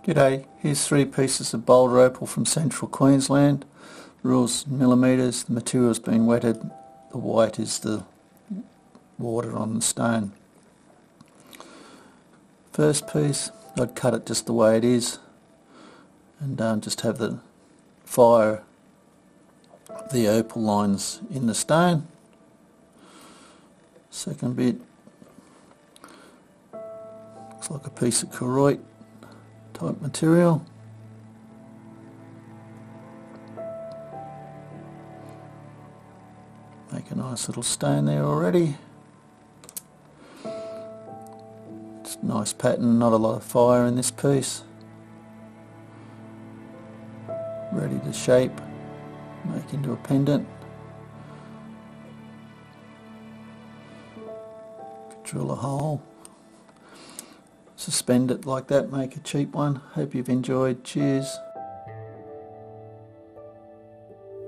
G'day, here's 3 pieces of Boulder Opal from central Queensland. Rules millimetres, the material's been wetted, the white is the water on the stone. First piece, I'd cut it just the way it is and just have the fire the opal lines in the stone. Second bit, looks like a piece of Koroite type material. Make a nice little stone there already. It's a nice pattern, not a lot of fire in this piece. Ready to shape, make into a pendant. Drill a hole. Suspend it like that, make a cheap one. Hope you've enjoyed. Cheers.